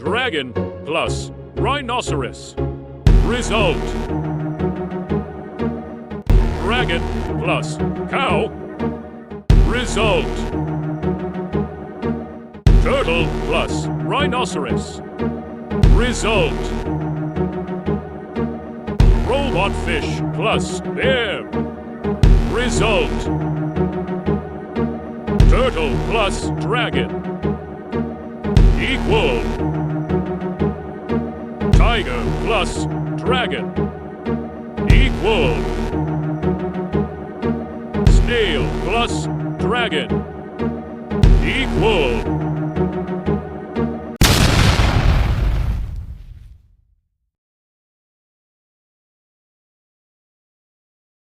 Dragon plus rhinoceros. Result. Dragon plus cow. Result. Turtle plus rhinoceros. Result. Robot fish plus bear. Result. Turtle plus dragon. Equal. Tiger plus dragon. Equal. Snail plus dragon. Equal.